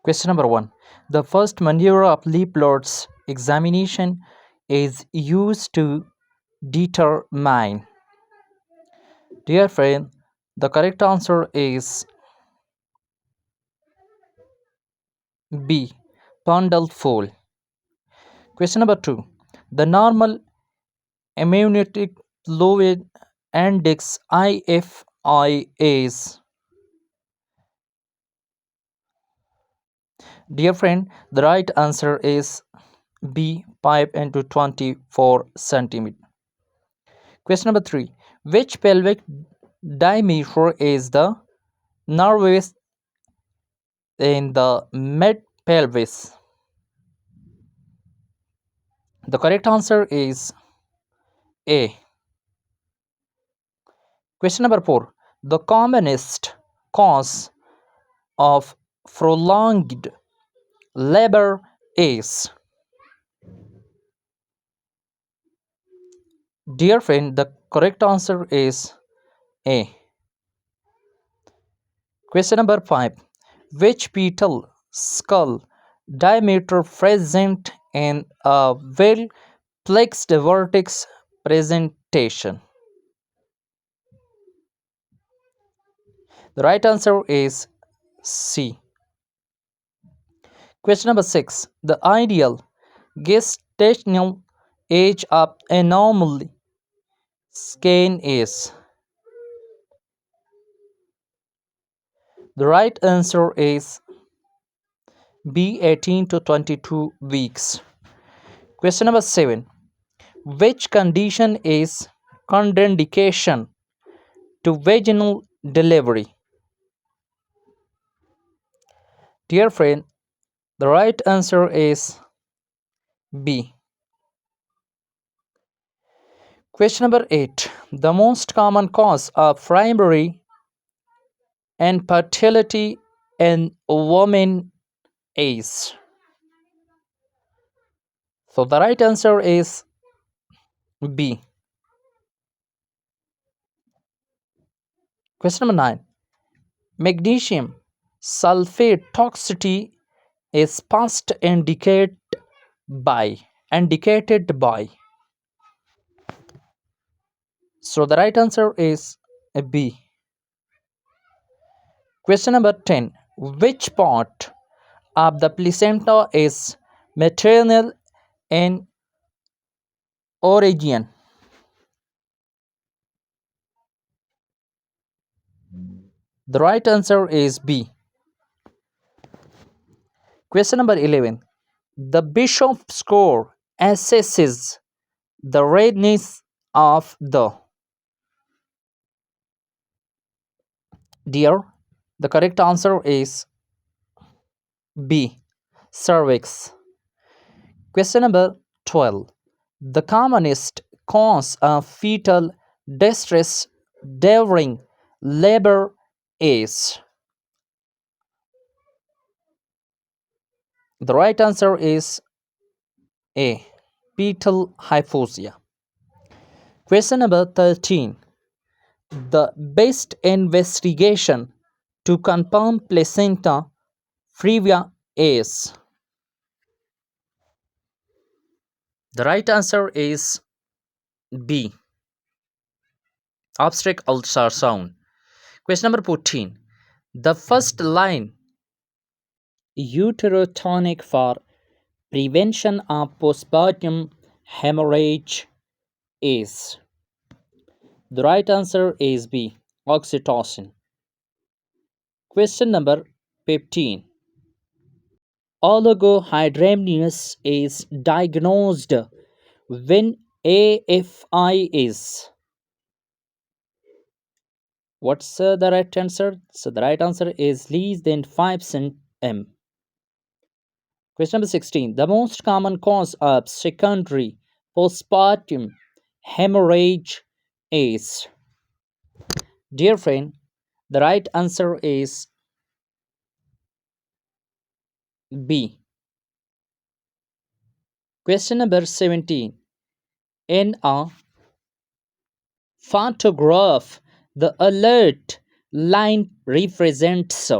Question number 1. The first maneuver of Liploid's examination is used to determine. Dear friend, the correct answer is B. Pondal fold. Question number 2. The normal amniotic fluid index IFI is. Dear friend, the right answer is B. 5 into 24 centimeter. Question number 3. Which pelvic diameter is the narrowest in the mid pelvis? The correct answer is A. Question number 4. The commonest cause of prolonged labor is. Dear friend, the correct answer is A. Question number 5. Which fetal skull diameter present in a well flexed vertex presentation? The right answer is C. Question number 6. The ideal gestational age of anomaly scan is. The right answer is B. 18 to 22 weeks. Question number 7. Which condition is contraindication to vaginal delivery? Dear friend, the right answer is B. Question number 8. The most common cause of primary infertility in women is. So the right answer is B. Question number 9. Magnesium sulfate toxicity is first indicated by. So the right answer is B. Question number 10. Which part of the placenta is maternal in origin? The right answer is B. Question number 11. The Bishop score assesses the redness of the. Dear, the correct answer is B. Cervix. Question number 12. The commonest cause of fetal distress during labor is. The right answer is A. Fetal hypoxia. Question number 13. The best investigation to confirm placenta previa is. The right answer is B. Obstetric ultrasound. Question number 14. The first line uterotonic for prevention of postpartum hemorrhage is. The right answer is B. Oxytocin. Question number 15. Oligohydramnios is diagnosed when AFI is. What's the right answer? So the right answer is less than 5 cm. Question number 16. The most common cause of secondary postpartum hemorrhage is. Dear friend, the right answer is B. Question number 17. In a photograph, the alert line represents.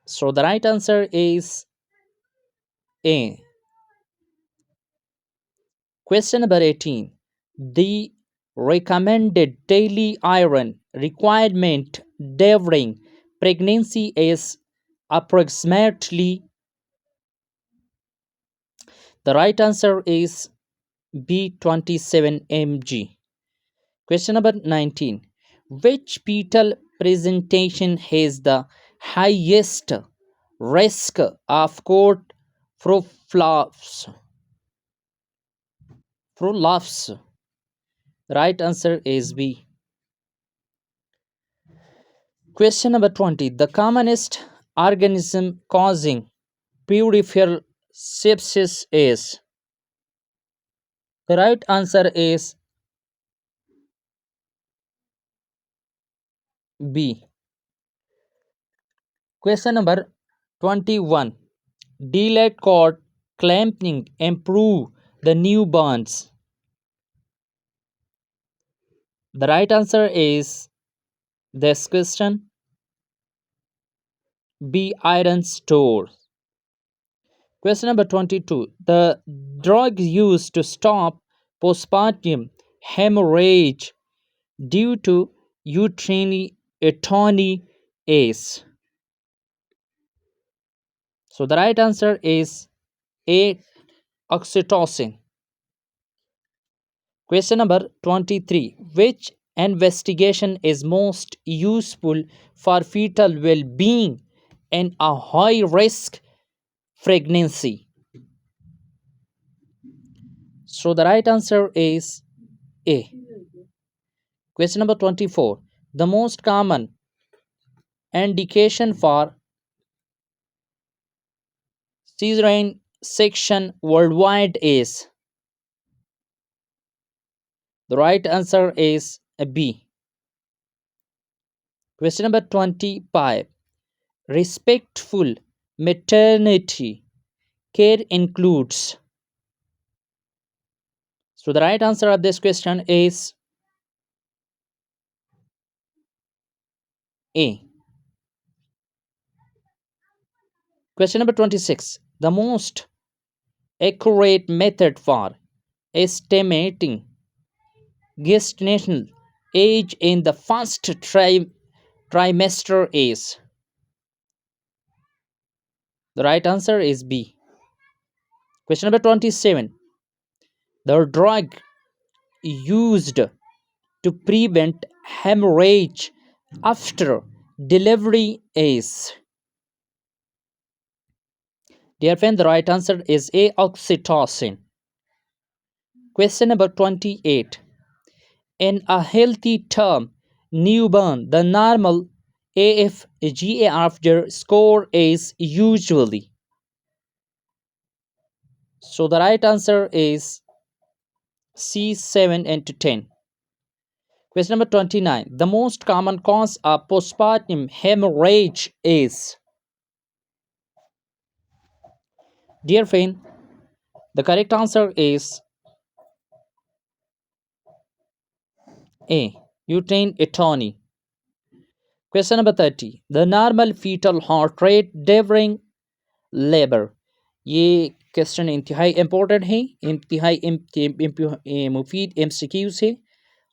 So the right answer is A. Question number 18. The recommended daily iron requirement during pregnancy is approximately. The right answer is B 27 mg. Question number 19. Which fetal presentation has the highest risk of cord prolapse? Prolapse. The right answer is B. Question number 20. The commonest organism causing peripheral sepsis is. The right answer is B. Question number 21. Delayed cord clamping improve the newborns. The right answer is this question B. Iron store. Question number 22. The drug used to stop postpartum hemorrhage due to uterine atony is. So the right answer is A. Oxytocin. Question number 23. Which investigation is most useful for fetal well being in a high risk pregnancy? So the right answer is A. Question number 24. The most common indication for cesarean section worldwide is. The right answer is B. Question number 25. Respectful maternity care includes. So the right answer of this question is A. Question number 26. The most accurate method for estimating gestational age in the first trimester is. The right answer is B. Question number 27. The drug used to prevent hemorrhage after delivery is. Dear friend, the right answer is A. Oxytocin. Question number 28. In a healthy term newborn, the normal AFGAFR score is usually. So the right answer is C 7 and to 10. Question number 29. The most common cause of postpartum hemorrhage is. Dear friend, the correct answer is A. Uterine atony. Question number 30. The normal fetal heart rate during labour ये question इंतहाई important है, इंतहाई मुफीद MCQs है,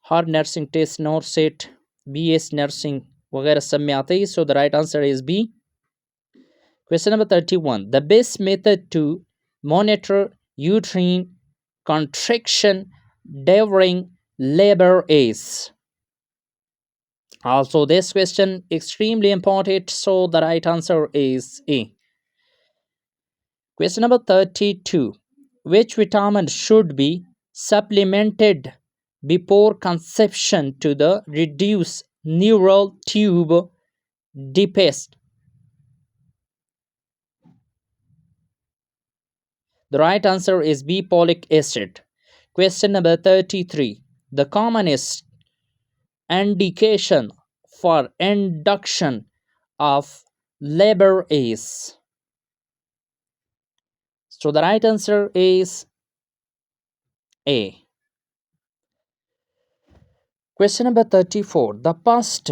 हर nursing test NORCET BS nursing वगैरह सब में आते हैं. So the right answer is B. Question number 31. The best method to monitor uterine contraction during labor is. Also this question extremely important, so the right answer is A. Question number 32. Which vitamin should be supplemented before conception to the reduce neural tube deficit? The right answer is B. Folic acid. Question number 33. The commonest indication for induction of labor is. So the right answer is A. Question number 34. The past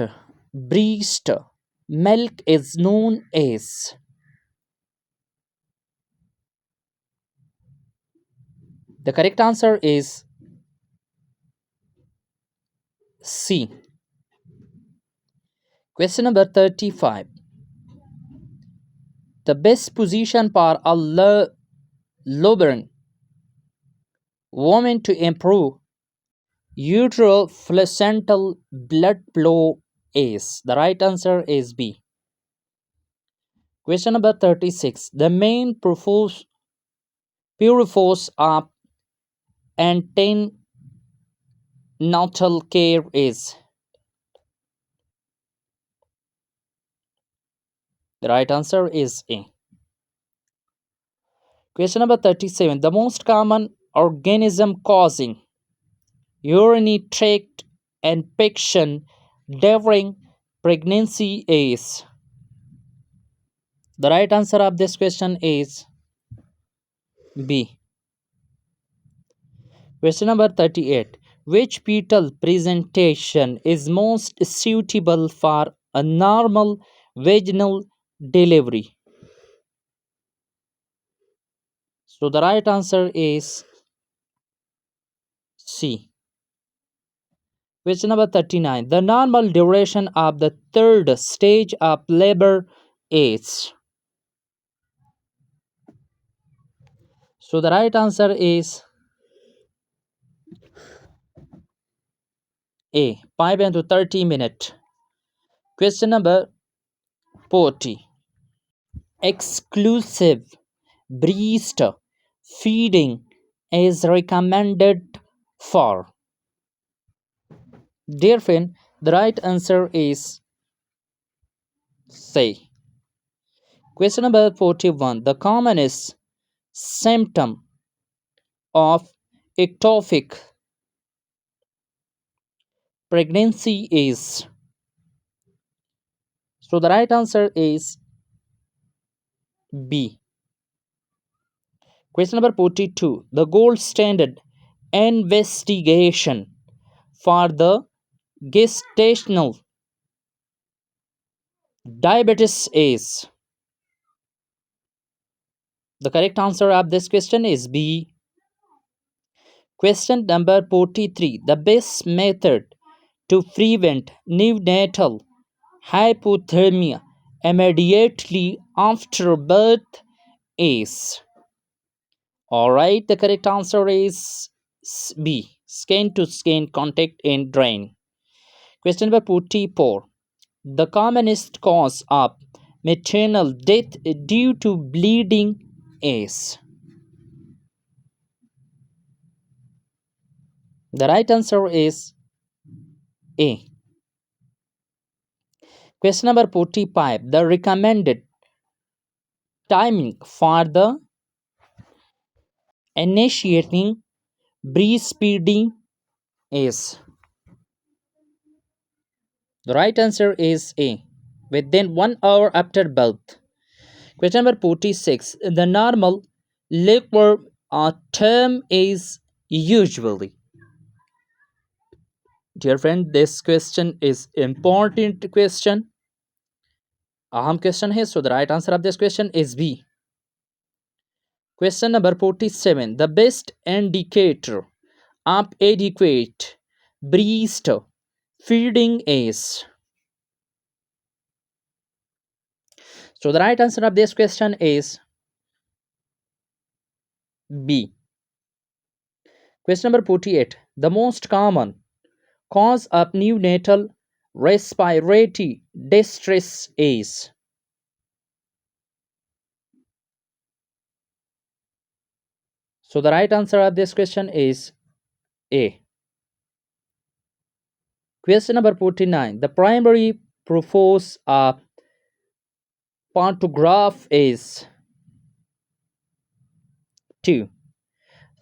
breast milk is known as? The correct answer is C. Question number 35. The best position for a laboring woman to improve uterine placental blood flow is? The right answer is B. Question number 36. The main purpose of antenatal care is? The right answer is A. Question number 37. The most common organism causing urinary tract infection during pregnancy is? The right answer of this question is B. Question number 38. Which fetal presentation is most suitable for a normal vaginal delivery? So the right answer is C. Question number 39. The normal duration of the third stage of labor is? So the right answer is A. 5 into 30 minutes. Question number 40. Exclusive breast feeding is recommended for? Dear friend, the right answer is C. Question number 41. The commonest symptom of ectopic pregnancy is? So the right answer is B. Question number 42. The gold standard investigation for the gestational diabetes is? The correct answer of this question is B. Question number 43. The best method to prevent neonatal hypothermia immediately after birth is? Alright, the correct answer is B. Skin to skin contact and drain. Question number 44. The commonest cause of maternal death due to bleeding is? The right answer is A. Question number 45. The recommended timing for the initiating breastfeeding is? The right answer is A. Within 1 hour after birth. Question number 46. The normal labor term is usually? Dear friend, this question is important question. अहम question है, so the right answer of this question is B. Question number 47. The best indicator of adequate breast feeding is? So the right answer of this question is B. Question number 48. The most common cause of neonatal respiratory distress is? So the right answer of this question is A. Question number 49. The primary purpose of pantograph is? 2.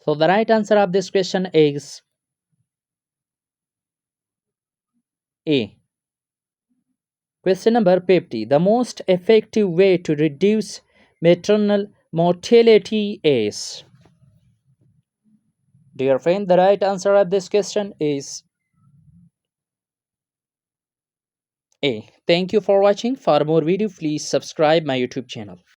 So the right answer of this question is A. Question number 50. The most effective way to reduce maternal mortality is? Dear friend, the right answer of this question is A. Thank you for watching. For more video, please subscribe my YouTube channel.